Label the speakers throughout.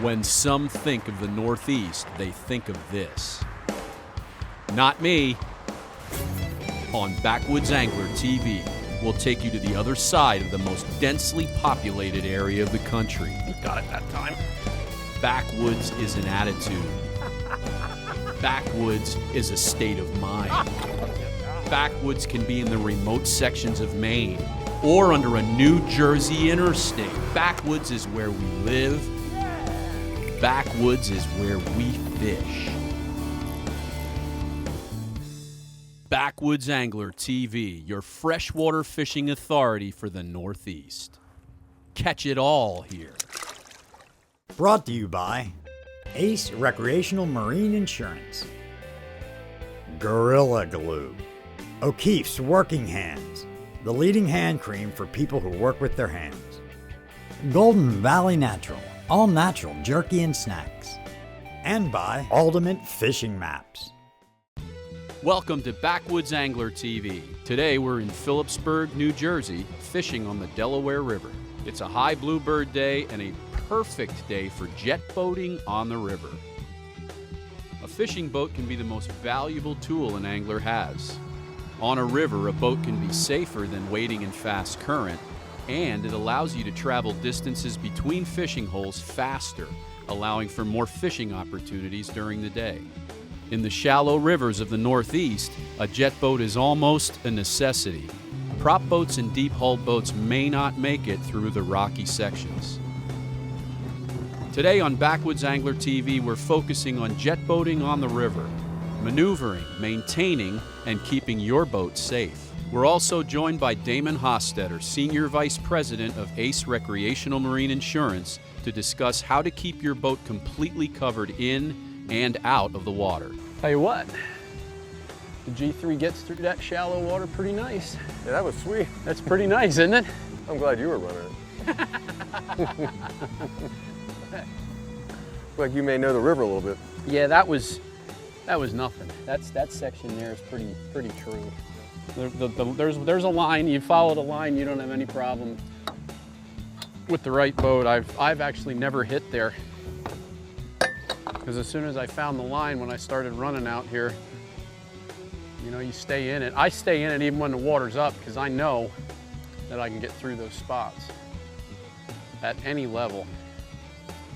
Speaker 1: When some think of the Northeast, they think of this. Not me. On Backwoods Angler TV, we'll take you to the other side of the most densely populated area of the country.
Speaker 2: Got it that time.
Speaker 1: Backwoods is an attitude. Backwoods is a state of mind. Backwoods can be in the remote sections of Maine or under a New Jersey interstate. Backwoods is where we live. Backwoods is where we fish. Backwoods Angler TV, your freshwater fishing authority for the Northeast. Catch it all here.
Speaker 3: Brought to you by Ace Recreational Marine Insurance, Gorilla Glue, O'Keeffe's Working Hands, the leading hand cream for people who work with their hands, Golden Valley Natural, all natural jerky and snacks, and by Ultimate Fishing Maps.
Speaker 1: Welcome to Backwoods Angler TV. Today we're in Phillipsburg, New Jersey, fishing on the Delaware River. It's a high bluebird day and a perfect day for jet boating on the river. A fishing boat can be the most valuable tool an angler has. On a river, a boat can be safer than wading in fast current, and it allows you to travel distances between fishing holes faster, allowing for more fishing opportunities during the day. In the shallow rivers of the Northeast, a jet boat is almost a necessity. Prop boats and deep-hulled boats may not make it through the rocky sections. Today on Backwoods Angler TV, we're focusing on jet boating on the river, maneuvering, maintaining, and keeping your boat safe. We're also joined by Damon Hostetter, Senior Vice President of Ace Recreational Marine Insurance, to discuss how to keep your boat completely covered in and out of the water.
Speaker 2: Tell you what, the G3 gets through that shallow water pretty nice.
Speaker 4: Yeah, that was sweet.
Speaker 2: That's pretty nice, isn't it?
Speaker 4: I'm glad you were running it. Like you may know the river a little bit.
Speaker 2: Yeah, that was nothing. That section there is pretty true. There's a line. You follow the line, you don't have any problem with the right boat. I've actually never hit there, because as soon as I found the line when I started running out here, you know, you stay in it. I stay in it even when the water's up, because I know that I can get through those spots at any level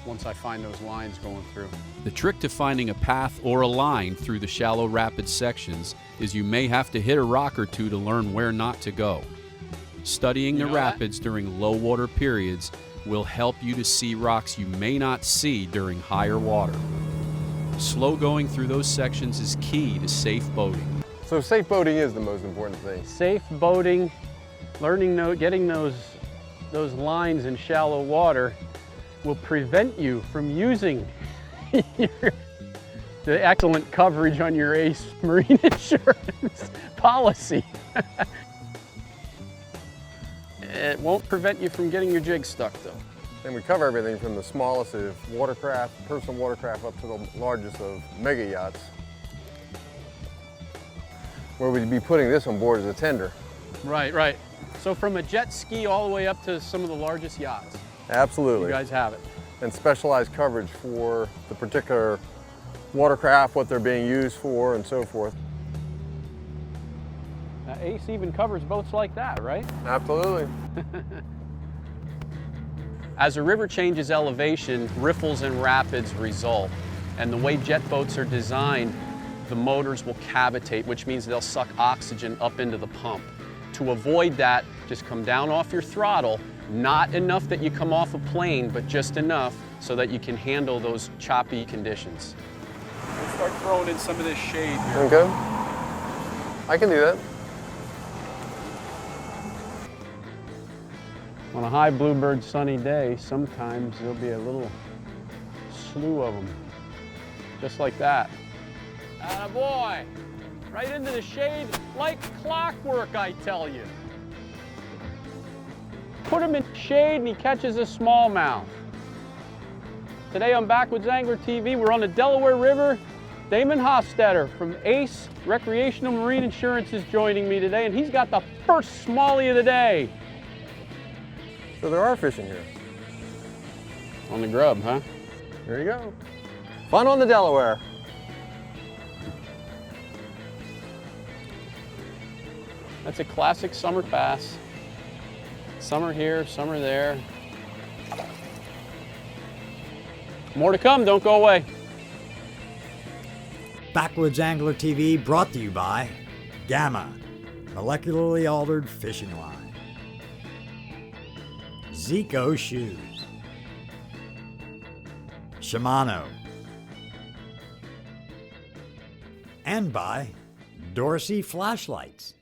Speaker 2: once I find those lines going through.
Speaker 1: The trick to finding a path or a line through the shallow rapid sections is you may have to hit a rock or two to learn where not to go. Studying the rapids during low water periods will help you to see rocks you may not see during higher water. Slow going through those sections is key to safe boating.
Speaker 4: So safe boating is the most important thing.
Speaker 2: Safe boating, getting those lines in shallow water will prevent you from using the excellent coverage on your Ace Marine Insurance policy. It won't prevent you from getting your jig stuck, though.
Speaker 4: And we cover everything from the smallest of watercraft, personal watercraft, up to the largest of mega yachts, where we'd be putting this on board as a tender.
Speaker 2: Right. So from a jet ski all the way up to some of the largest yachts.
Speaker 4: Absolutely.
Speaker 2: You guys have it.
Speaker 4: And specialized coverage for the particular watercraft, what they're being used for, and so forth.
Speaker 2: Now, Ace even covers boats like that, right?
Speaker 4: Absolutely.
Speaker 2: As a river changes elevation, riffles and rapids result. And the way jet boats are designed, the motors will cavitate, which means they'll suck oxygen up into the pump. To avoid that, just come down off your throttle, not enough that you come off a plane, but just enough so that you can handle those choppy conditions. We'll start throwing in some of this shade here.
Speaker 4: Okay. I can do that.
Speaker 2: On a high bluebird sunny day, sometimes there'll be a little slew of them, just like that. Attaboy! Right into the shade like clockwork, I tell you. Put him in shade and he catches a smallmouth. Today on Backwoods Angler TV, we're on the Delaware River. Damon Hostetter from Ace Recreational Marine Insurance is joining me today, and he's got the first smallie of the day.
Speaker 4: So there are fishing here.
Speaker 2: On the grub, huh?
Speaker 4: There you go. Fun on the Delaware.
Speaker 2: That's a classic summer bass. Summer here, summer there. More to come, don't go away.
Speaker 3: Backwoods Angler TV brought to you by Gamma, molecularly altered fishing line. Zico shoes. Shimano. And by Dorsey flashlights.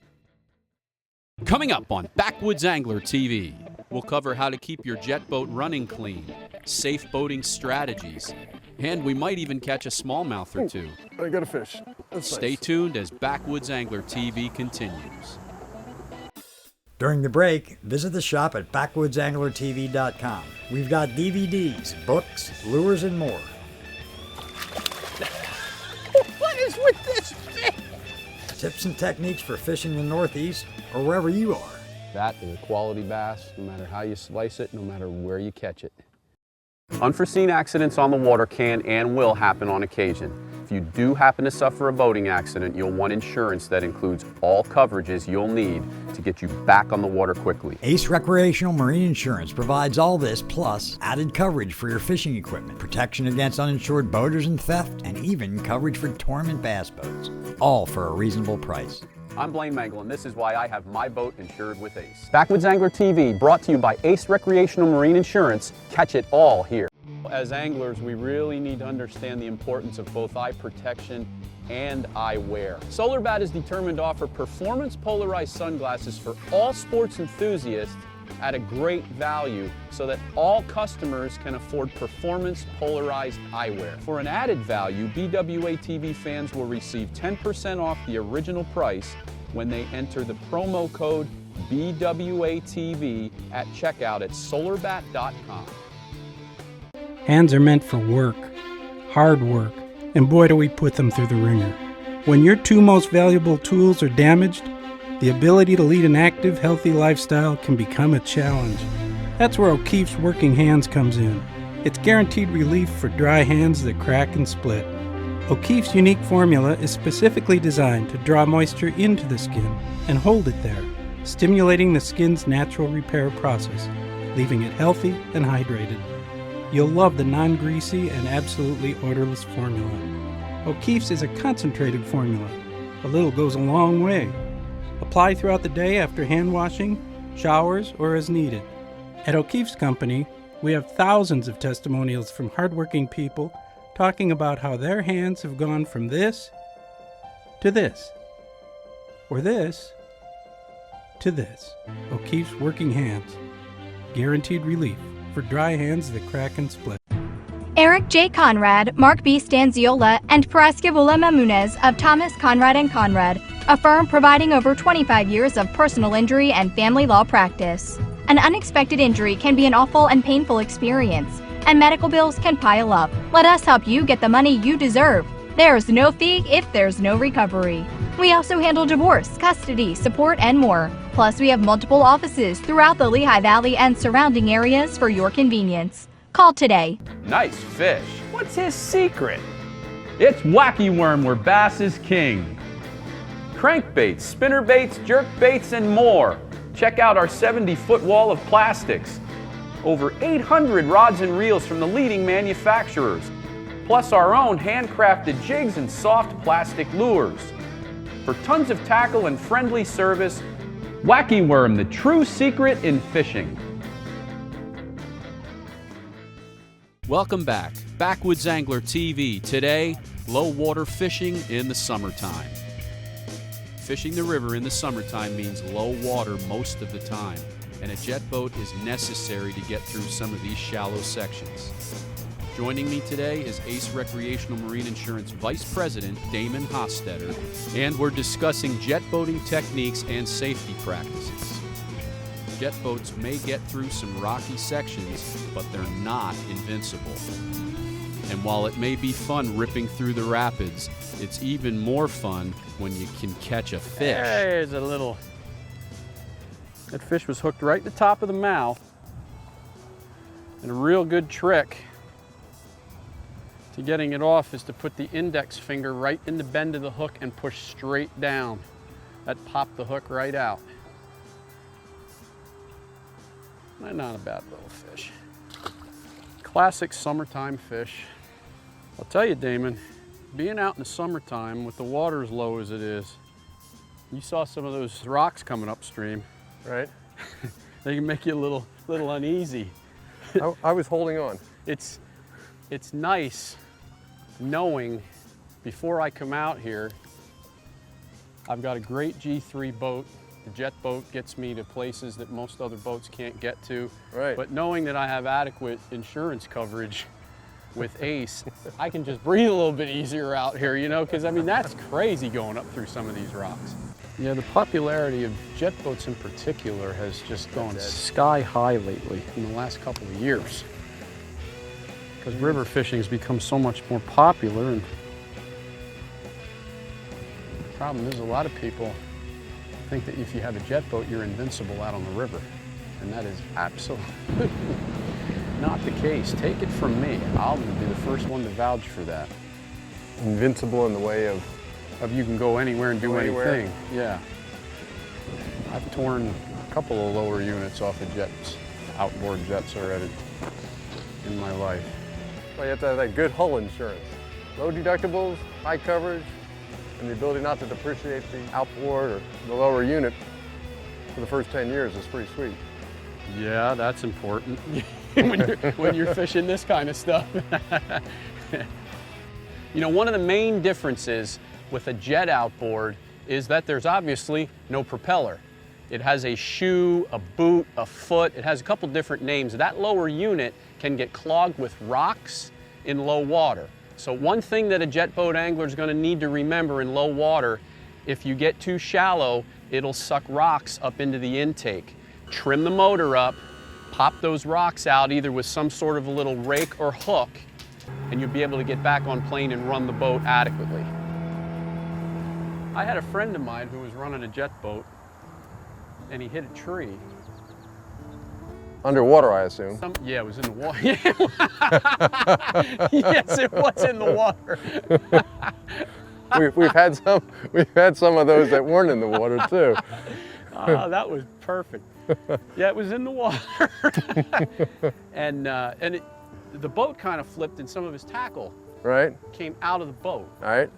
Speaker 1: Coming up on Backwoods Angler TV, we'll cover how to keep your jet boat running clean, safe boating strategies, and we might even catch a smallmouth or two.
Speaker 4: I got a fish. That's
Speaker 1: Stay
Speaker 4: nice.
Speaker 1: tuned as Backwoods Angler TV continues.
Speaker 3: During the break, visit the shop at backwoodsanglertv.com. We've got DVDs, books, lures, and more.
Speaker 2: What is with this fish?
Speaker 3: Tips and techniques for fishing the Northeast or wherever you are.
Speaker 2: That is a quality bass, no matter how you slice it, no matter where you catch it. Unforeseen accidents on the water can and will happen on occasion. If you do happen to suffer a boating accident, you'll want insurance that includes all coverages you'll need to get you back on the water quickly.
Speaker 3: Ace Recreational Marine Insurance provides all this plus added coverage for your fishing equipment, protection against uninsured boaters and theft, and even coverage for tournament bass boats. All for a reasonable price.
Speaker 2: I'm Blaine Mangle, and this is why I have my boat insured with Ace. Backwoods Angler TV, brought to you by Ace Recreational Marine Insurance. Catch it all here. As anglers, we really need to understand the importance of both eye protection and eyewear. SolarBat is determined to offer performance polarized sunglasses for all sports enthusiasts at a great value so that all customers can afford performance polarized eyewear. For an added value, BWA TV fans will receive 10% off the original price when they enter the promo code BWATV at checkout at solarbat.com.
Speaker 5: Hands are meant for work, hard work, and boy do we put them through the ringer. When your two most valuable tools are damaged, the ability to lead an active, healthy lifestyle can become a challenge. That's where O'Keefe's Working Hands comes in. It's guaranteed relief for dry hands that crack and split. O'Keefe's unique formula is specifically designed to draw moisture into the skin and hold it there, stimulating the skin's natural repair process, leaving it healthy and hydrated. You'll love the non-greasy and absolutely odorless formula. O'Keefe's is a concentrated formula. A little goes a long way. Apply throughout the day after hand washing, showers, or as needed. At O'Keefe's Company, we have thousands of testimonials from hardworking people talking about how their hands have gone from this to this, or this to this. O'Keefe's Working Hands. Guaranteed relief for dry hands that crack and split.
Speaker 6: Eric J. Conrad, Mark B. Stanziola, and Paraskevola Mamunez of Thomas Conrad & Conrad, a firm providing over 25 years of personal injury and family law practice. An unexpected injury can be an awful and painful experience, and medical bills can pile up. Let us help you get the money you deserve. There's no fee if there's no recovery. We also handle divorce, custody, support, and more. Plus, we have multiple offices throughout the Lehigh Valley and surrounding areas for your convenience. Call today.
Speaker 2: Nice fish. What's his secret? It's Wacky Worm, where bass is king. Crankbaits, spinnerbaits, jerkbaits, and more. Check out our 70-foot wall of plastics. Over 800 rods and reels from the leading manufacturers. Plus our own handcrafted jigs and soft plastic lures. For tons of tackle and friendly service, Wacky Worm, the true secret in fishing.
Speaker 1: Welcome back. Backwoods Angler TV. Today, low water fishing in the summertime. Fishing the river in the summertime means low water most of the time, and a jet boat is necessary to get through some of these shallow sections. Joining me today is Ace Recreational Marine Insurance Vice President Damon Hostetter, and we're discussing jet boating techniques and safety practices. Jet boats may get through some rocky sections, but they're not invincible. And while it may be fun ripping through the rapids, it's even more fun when you can catch a fish.
Speaker 2: There's a little. That fish was hooked right at the top of the mouth. And a real good trick to getting it off is to put the index finger right in the bend of the hook and push straight down. That popped the hook right out. Not a bad little fish. Classic summertime fish. I'll tell you, Damon, being out in the summertime with the water as low as it is, you saw some of those rocks coming upstream.
Speaker 4: Right.
Speaker 2: They can make you a little uneasy.
Speaker 4: I was holding on.
Speaker 2: It's nice knowing before I come out here, I've got a great G3 boat. The jet boat gets me to places that most other boats can't get to.
Speaker 4: Right.
Speaker 2: But knowing that I have adequate insurance coverage with Ace, I can just breathe a little bit easier out here, you know, because I mean, that's crazy going up through some of these rocks. Yeah, the popularity of jet boats in particular has just gone sky high lately in the last couple of years. Because river fishing has become so much more popular, and the problem is a lot of people think that if you have a jet boat, you're invincible out on the river. And that is absolutely not the case. Take it from me. I'll be the first one to vouch for that.
Speaker 4: Invincible in the way of
Speaker 2: You can go anywhere and do
Speaker 4: anywhere.
Speaker 2: anything. Yeah. I've torn a couple of lower units off of jets, outboard jets already in my life.
Speaker 4: Well, you have to have that good hull insurance. Low deductibles, high coverage, and the ability not to depreciate the outboard or the lower unit for the first 10 years is pretty sweet.
Speaker 2: Yeah, that's important when you're fishing this kind of stuff. You know, one of the main differences with a jet outboard is that there's obviously no propeller. It has a shoe, a boot, a foot. It has a couple different names. That lower unit can get clogged with rocks in low water. So one thing that a jet boat angler is going to need to remember in low water, if you get too shallow, it'll suck rocks up into the intake. Trim the motor up, pop those rocks out either with some sort of a little rake or hook, and you'll be able to get back on plane and run the boat adequately. I had a friend of mine who was running a jet boat, and he hit a tree.
Speaker 4: Underwater, I assume.
Speaker 2: Yeah, it was in the water. Yes, it was in the water.
Speaker 4: We've had some of those that weren't in the water too.
Speaker 2: Oh, that was perfect. Yeah, it was in the water. And the boat kind of flipped, and some of his tackle
Speaker 4: Right.
Speaker 2: came out of the boat.
Speaker 4: All right.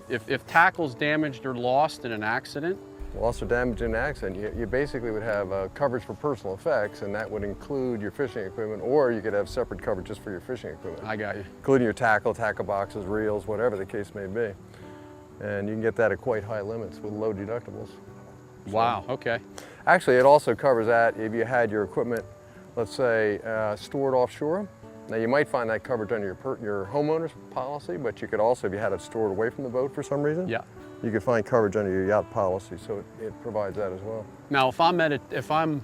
Speaker 2: If tackle's damaged or lost in an accident,
Speaker 4: Loss or damage in an accident, you basically would have coverage for personal effects, and that would include your fishing equipment, or you could have separate coverage just for your fishing equipment.
Speaker 2: I got you.
Speaker 4: Including your tackle boxes, reels, whatever the case may be. And you can get that at quite high limits with low deductibles.
Speaker 2: Wow, okay.
Speaker 4: Actually, it also covers that if you had your equipment, let's say, stored offshore. Now, you might find that coverage under your homeowner's policy, but you could also, if you had it stored away from the boat for some reason,
Speaker 2: Yeah.
Speaker 4: you could find coverage under your yacht policy, so it provides that as well.
Speaker 2: Now, if I'm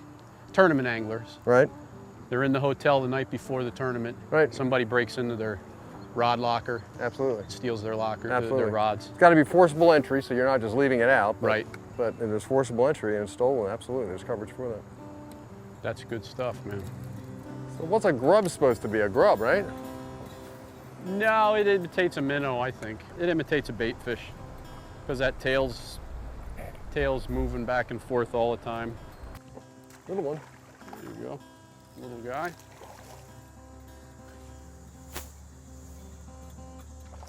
Speaker 2: tournament anglers,
Speaker 4: Right?
Speaker 2: they're in the hotel the night before the tournament.
Speaker 4: Right.
Speaker 2: Somebody breaks into their rod locker,
Speaker 4: Absolutely.
Speaker 2: steals their locker,
Speaker 4: Absolutely.
Speaker 2: their rods.
Speaker 4: It's got to be forcible entry, so you're not just leaving it out. But,
Speaker 2: Right.
Speaker 4: But if there's forcible entry and it's stolen, absolutely, there's coverage for that.
Speaker 2: That's good stuff, man.
Speaker 4: So what's a grub supposed to be? A grub, right?
Speaker 2: No, it imitates a minnow, I think. It imitates a bait fish because that tail's moving back and forth all the time.
Speaker 4: Little one.
Speaker 2: There you go, little guy.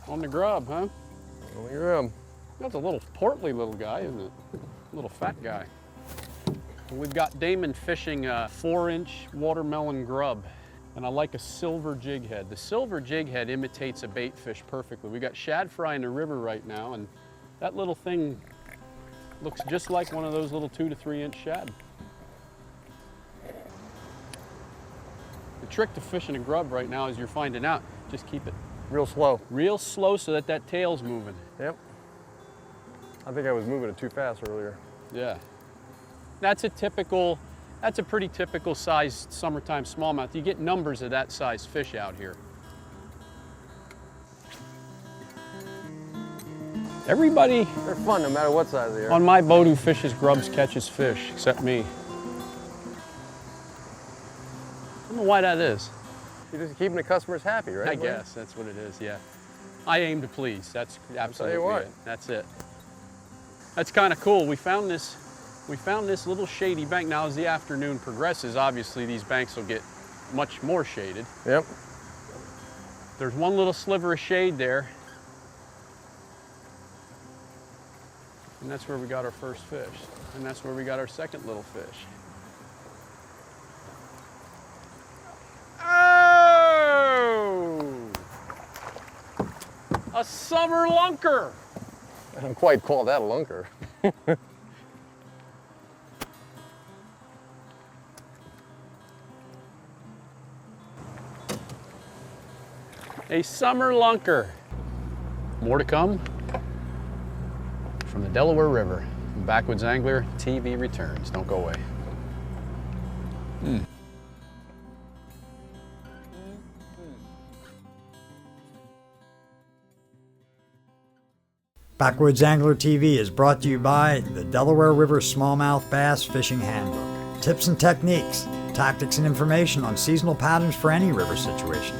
Speaker 2: On the grub, huh?
Speaker 4: Little grub.
Speaker 2: That's a little portly little guy, isn't it? Little fat guy. We've got Damon fishing a 4-inch watermelon grub, and I like a silver jig head. The silver jig head imitates a bait fish perfectly. We got shad fry in the river right now, and that little thing looks just like one of those little 2 to 3 inch shad. The trick to fishing a grub right now, as you're finding out, just keep it
Speaker 4: Real slow.
Speaker 2: real slow so that tail's moving.
Speaker 4: Yep. I think I was moving it too fast earlier.
Speaker 2: Yeah. That's a pretty typical sized summertime smallmouth. You get numbers of that size fish out here. Everybody
Speaker 4: They're fun no matter what size they are.
Speaker 2: on my boat who fishes grubs catches fish, except me. I don't know why that is.
Speaker 4: You're just keeping the customers happy, right?
Speaker 2: I guess that's what it is, yeah. I aim to please. That's absolutely
Speaker 4: what.
Speaker 2: it. That's it. That's kind of cool. We found this little shady bank. Now, as the afternoon progresses, obviously these banks will get much more shaded.
Speaker 4: Yep.
Speaker 2: There's one little sliver of shade there. And that's where we got our first fish. And that's where we got our second little fish. Oh! A summer lunker!
Speaker 4: I don't quite call that a lunker.
Speaker 2: A summer lunker. More to come from the Delaware River. Backwoods Angler TV returns. Don't go away.
Speaker 3: Backwoods Angler TV is brought to you by the Delaware River Smallmouth Bass Fishing Handbook. Tips and techniques, tactics and information on seasonal patterns for any river situation.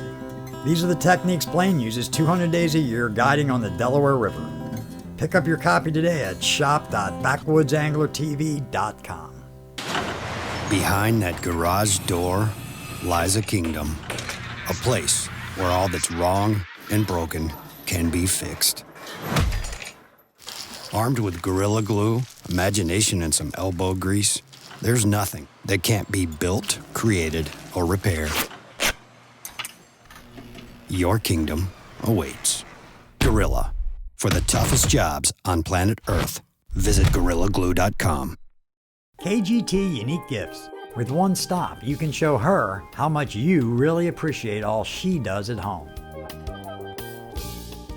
Speaker 3: These are the techniques Blaine uses 200 days a year guiding on the Delaware River. Pick up your copy today at shop.backwoodsanglertv.com.
Speaker 7: Behind that garage door lies a kingdom, a place where all that's wrong and broken can be fixed. Armed with Gorilla Glue, imagination, and some elbow grease, there's nothing that can't be built, created, or repaired. Your kingdom awaits. Gorilla. For the toughest jobs on planet Earth, visit GorillaGlue.com.
Speaker 3: KGT Unique Gifts. With one stop, you can show her how much you really appreciate all she does at home.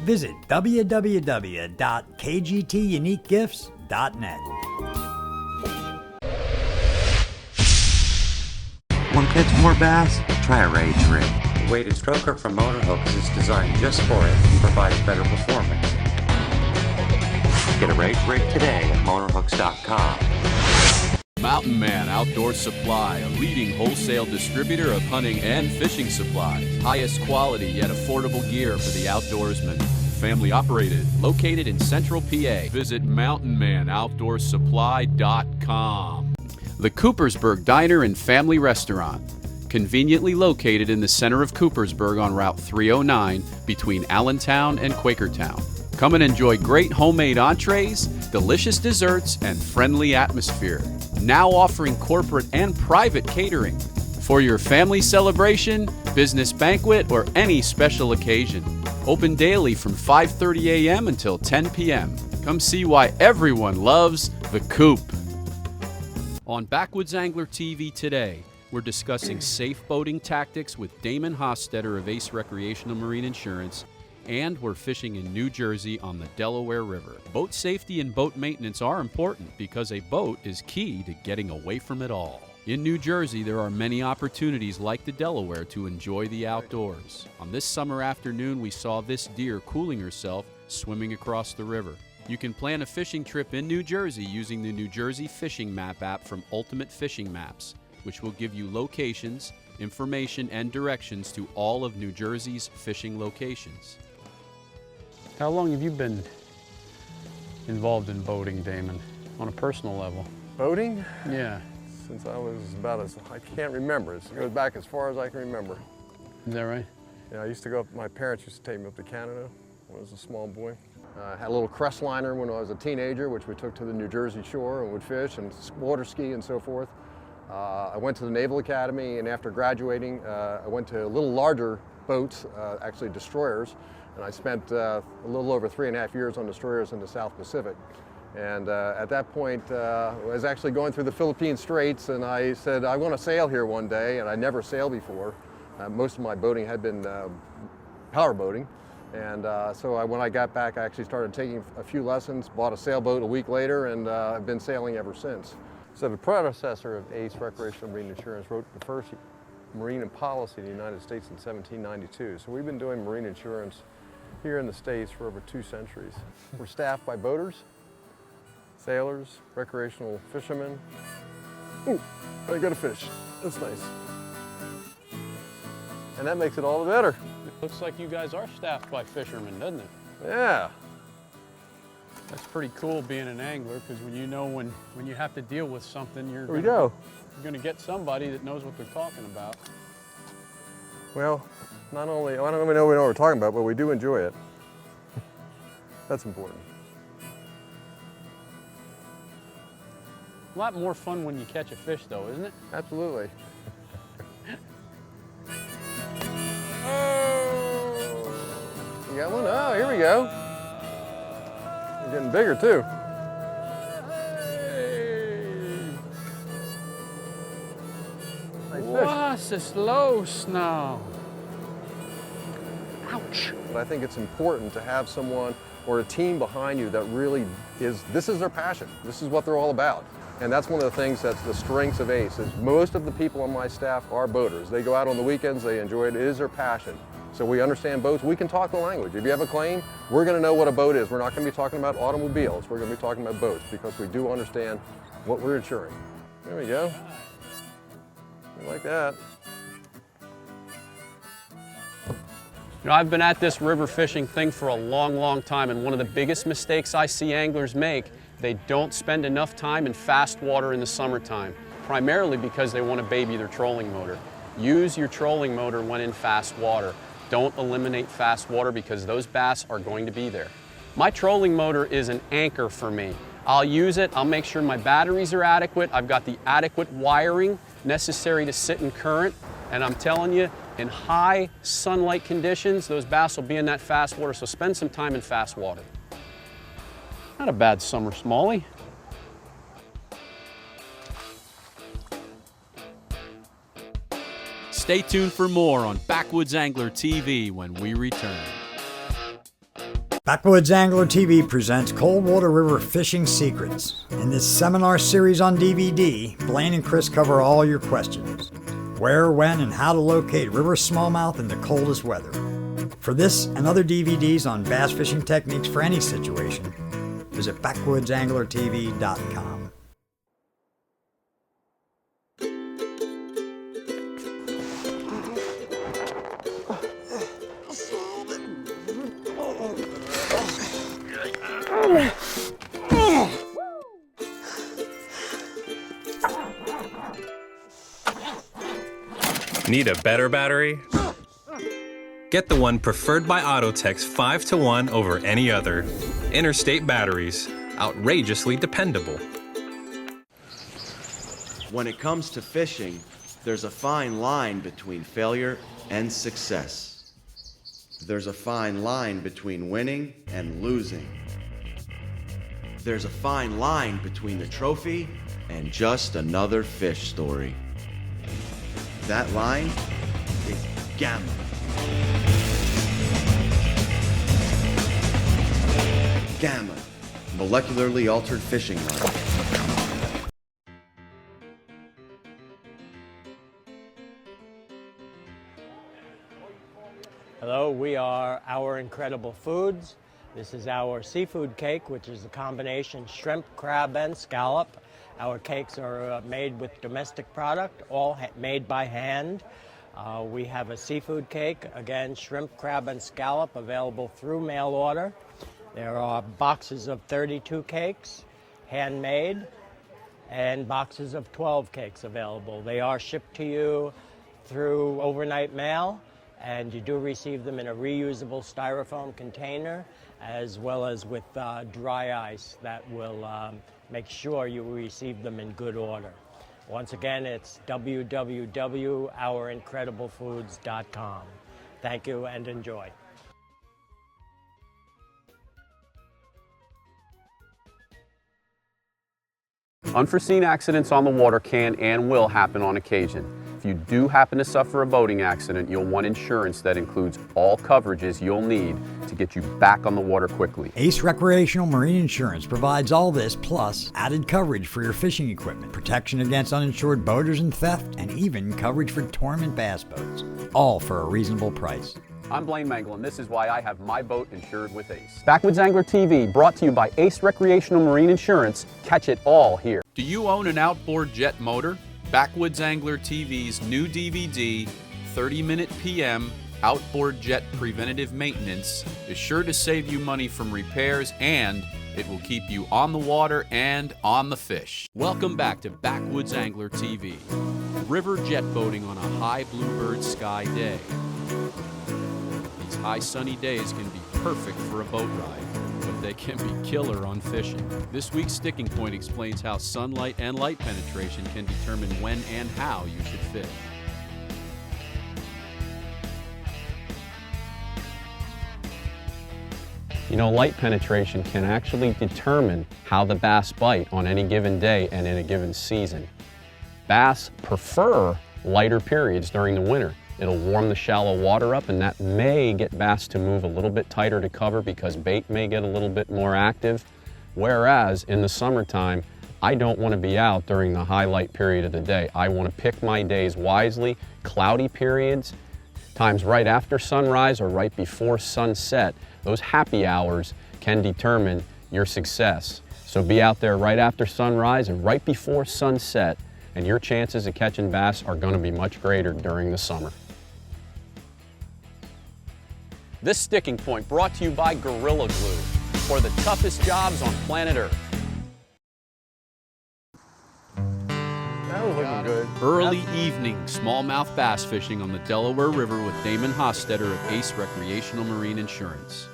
Speaker 3: Visit www.kgtuniquegifts.net.
Speaker 8: Want to catch more bass? Try a Rage Rig. The weighted stroker from Motor Hooks is designed just for it and provides better performance. Get a Rage Rig today at motorhooks.com.
Speaker 1: Mountain Man Outdoor Supply, a leading wholesale distributor of hunting and fishing supplies. Highest quality yet affordable gear for the outdoorsman. Family operated, located in Central PA. Visit mountainmanoutdoorsupply.com. The Coopersburg Diner and Family Restaurant, conveniently located in the center of Coopersburg on Route 309 between Allentown and Quakertown. Come and enjoy great homemade entrees, delicious desserts, and friendly atmosphere. Now offering corporate and private catering for your family celebration, business banquet, or any special occasion. Open daily from 5:30 a.m. until 10 p.m. Come see why everyone loves the Coop. On Backwoods Angler TV today, we're discussing safe boating tactics with Damon Hostetter of Ace Recreational Marine Insurance, and we're fishing in New Jersey on the Delaware River. Boat safety and boat maintenance are important because a boat is key to getting away from it all. In New Jersey, there are many opportunities like the Delaware to enjoy the outdoors. On this summer afternoon, we saw this deer cooling herself swimming across the river. You can plan a fishing trip in New Jersey using the New Jersey Fishing Map app from Ultimate Fishing Maps, which will give you locations, information, and directions to all of New Jersey's fishing locations.
Speaker 2: How long have you been involved in boating, Damon, on a personal level?
Speaker 4: Boating?
Speaker 2: Yeah.
Speaker 4: Since I was I can't remember. It goes back as far as I can remember.
Speaker 2: Is that right?
Speaker 4: Yeah, I used to go up, my parents used to take me up to Canada when I was a small boy. I had a little crest liner when I was a teenager, which we took to the New Jersey shore and would fish and water ski and so forth. I went to the Naval Academy, and after graduating, I went to a little larger boats, actually destroyers, and I spent a little over 3.5 years on destroyers in the South Pacific. And at that point, I was actually going through the Philippine Straits, and I said, I want to sail here one day, and I never sailed before. Most of my boating had been power boating. And so when I got back, I actually started taking a few lessons, bought a sailboat a week later, and I've been sailing ever since. So the predecessor of Ace Recreational Marine Insurance wrote the first marine and policy in the United States in 1792. So we've been doing marine insurance here in the States for over 2 centuries. We're staffed by boaters, sailors, recreational fishermen. Ooh, I got a fish. That's nice. and that makes it all the better.
Speaker 2: It looks like you guys are staffed by fishermen, doesn't it?
Speaker 4: Yeah.
Speaker 2: That's pretty cool being an angler, because when you have to deal with something, you're
Speaker 4: Here we go.
Speaker 2: gonna get somebody that knows what they're talking about.
Speaker 4: Well, not only, I don't even know what we're talking about, but we do enjoy it. That's important.
Speaker 2: A lot more fun when you catch a fish though, isn't it?
Speaker 4: Absolutely. You got one? Oh, here we go. They're getting bigger too. Nice fish.
Speaker 2: What's this low snow? Ouch.
Speaker 4: But I think it's important to have someone or a team behind you that really this is their passion. This is what they're all about. And that's one of the things that's the strengths of ACE, is most of the people on my staff are boaters. They go out on the weekends, they enjoy it, it is their passion. So we understand boats, we can talk the language. If you have a claim, we're gonna know what a boat is. We're not gonna be talking about automobiles, we're gonna be talking about boats because we do understand what we're insuring. There we go. Like that.
Speaker 2: You know, I've been at this river fishing thing for a long, long time, and one of the biggest mistakes I see anglers make, they don't spend enough time in fast water in the summertime, primarily because they want to baby their trolling motor. Use your trolling motor when in fast water. Don't eliminate fast water because those bass are going to be there. My trolling motor is an anchor for me. I'll use it, I'll make sure my batteries are adequate, I've got the adequate wiring necessary to sit in current, and I'm telling you, in high sunlight conditions, those bass will be in that fast water, so spend some time in fast water. Not a bad summer smallie.
Speaker 1: Stay tuned for more on Backwoods Angler TV when we return.
Speaker 3: Backwoods Angler TV presents Coldwater River Fishing Secrets. In this seminar series on DVD, Blaine and Chris cover all your questions. Where, when, and how to locate river smallmouth in the coldest weather. For this and other DVDs on bass fishing techniques for any situation, visit backwoodsanglertv.com.
Speaker 9: Need a better battery? Get the one preferred by Autotex 5-to-1 over any other. Interstate batteries. Outrageously dependable.
Speaker 10: When it comes to fishing, there's a fine line between failure and success. There's a fine line between winning and losing. There's a fine line between the trophy and just another fish story. That line is gamma. Gamma, molecularly altered fishing line.
Speaker 11: Hello, we are Our Incredible Foods. This is our seafood cake, which is a combination shrimp, crab, and scallop. Our cakes are made with domestic product, all made by hand. We have a seafood cake, again, shrimp, crab, and scallop, available through mail order. There are boxes of 32 cakes, handmade, and boxes of 12 cakes available. They are shipped to you through overnight mail, and you do receive them in a reusable styrofoam container, as well as with dry ice that will make sure you receive them in good order. Once again, it's www.OurIncredibleFoods.com. Thank you and enjoy.
Speaker 2: Unforeseen accidents on the water can and will happen on occasion. If you do happen to suffer a boating accident, you'll want insurance that includes all coverages you'll need to get you back on the water quickly.
Speaker 3: Ace Recreational Marine Insurance provides all this plus added coverage for your fishing equipment, protection against uninsured boaters and theft, and even coverage for tournament bass boats, all for a reasonable price.
Speaker 2: I'm Blaine Mangle, and this is why I have my boat insured with Ace. Backwoods Angler TV, brought to you by Ace Recreational Marine Insurance. Catch it all here.
Speaker 1: Do you own an outboard jet motor? Backwoods Angler TV's new DVD, 30-minute PM outboard jet preventative maintenance is sure to save you money from repairs, and it will keep you on the water and on the fish. Welcome back to Backwoods Angler TV. River jet boating on a high bluebird sky day. These high sunny days can be perfect for a boat ride, but they can be killer on fishing. This week's Sticking Point explains how sunlight and light penetration can determine when and how you should fish.
Speaker 2: You know, light penetration can actually determine how the bass bite on any given day and in a given season. Bass prefer lighter periods during the winter. It'll warm the shallow water up, and that may get bass to move a little bit tighter to cover because bait may get a little bit more active. Whereas in the summertime, I don't want to be out during the high light period of the day. I want to pick my days wisely. Cloudy periods, times right after sunrise or right before sunset, those happy hours can determine your success. So be out there right after sunrise and right before sunset, and your chances of catching bass are going to be much greater during the summer. This Sticking Point brought to you by Gorilla Glue for the toughest jobs on planet Earth.
Speaker 4: That was looking good.
Speaker 1: Early evening smallmouth bass fishing on the Delaware River with Damon Hostetter of Ace Recreational Marine Insurance.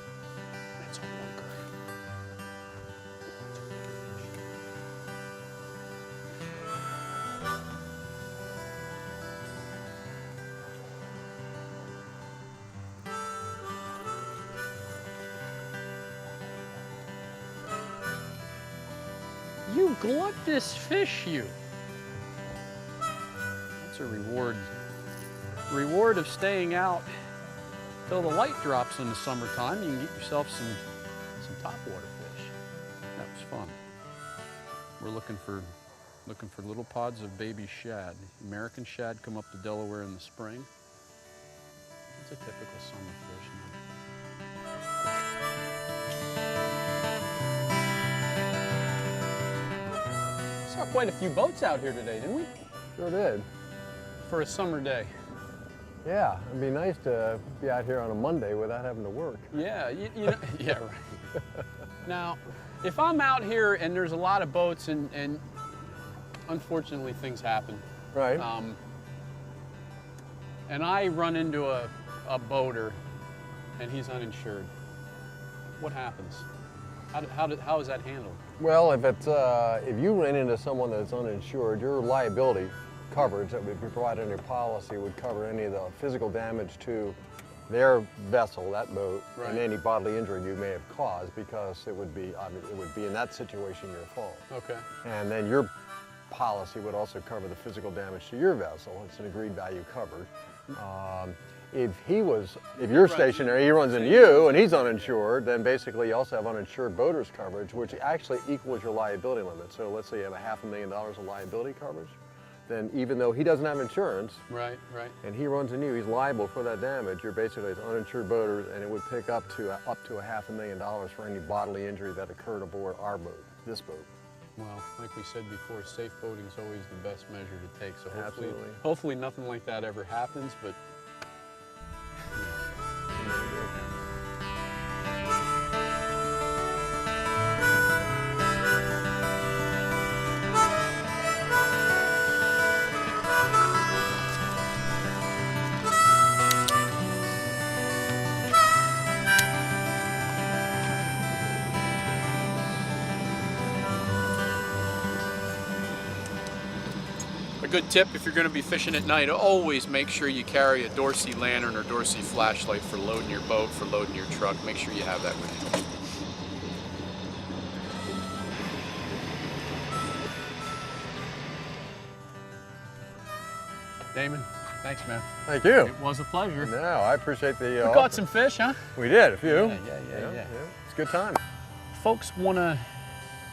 Speaker 2: You gluttonous fish, you. That's a reward. Reward of staying out till the light drops in the summertime. You can get yourself some topwater fish. That was fun. We're looking for little pods of baby shad. American shad come up to Delaware in the spring. It's a typical summer fish. Saw quite a few boats out here today, didn't we?
Speaker 4: Sure did.
Speaker 2: For a summer day.
Speaker 4: Yeah, it'd be nice to be out here on a Monday without having to work.
Speaker 2: Yeah, you know, yeah, right. Now, if I'm out here and there's a lot of boats and unfortunately things happen.
Speaker 4: Right.
Speaker 2: And I run into a boater and he's uninsured, what happens? How is that handled?
Speaker 4: Well, if you ran into someone that's uninsured, your liability coverage that would be provided in your policy would cover any of the physical damage to their vessel, that boat,
Speaker 2: Right.
Speaker 4: and any bodily injury you may have caused, because it would be in that situation your fault.
Speaker 2: Okay.
Speaker 4: And then your policy would also cover the physical damage to your vessel. It's an agreed value covered. If you're stationary, he runs into you and he's uninsured, then basically you also have uninsured boaters coverage, which actually equals your liability limit. So let's say you have $500,000 of liability coverage, then even though he doesn't have insurance,
Speaker 2: Right.
Speaker 4: and he runs into you, he's liable for that damage. You're basically uninsured boaters, and it would pick up to $500,000 for any bodily injury that occurred aboard our boat, this boat.
Speaker 2: Well, like we said before, safe boating is always the best measure to take. So
Speaker 4: Absolutely.
Speaker 2: hopefully nothing like that ever happens, but
Speaker 1: A good tip if you're going to be fishing at night, always make sure you carry a Dorsey lantern or Dorsey flashlight for loading your boat, for loading your truck. Make sure you have that with you.
Speaker 2: Damon, thanks, man.
Speaker 4: Thank you.
Speaker 2: It was a pleasure.
Speaker 4: No, I appreciate the
Speaker 2: We caught some fish, huh?
Speaker 4: We did, a few.
Speaker 2: Yeah.
Speaker 4: It's a good time.
Speaker 2: Folks want to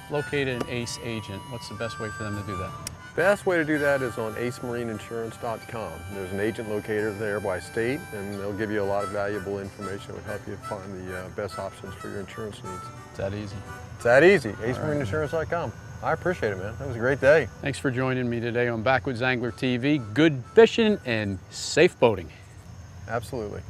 Speaker 2: locate an ACE agent. What's the best way for them to do that?
Speaker 4: Best way to do that is on acemarineinsurance.com. There's an agent locator there by state, and they'll give you a lot of valuable information that will help you find the best options for your insurance needs.
Speaker 2: It's that easy.
Speaker 4: It's that easy, acemarineinsurance.com. I appreciate it, man. That was a great day.
Speaker 2: Thanks for joining me today on Backwoods Angler TV. Good fishing and safe boating.
Speaker 4: Absolutely.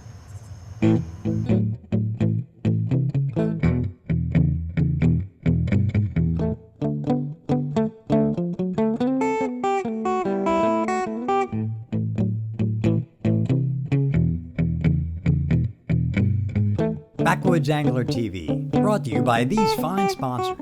Speaker 3: Backwoods Angler TV, brought to you by these fine sponsors.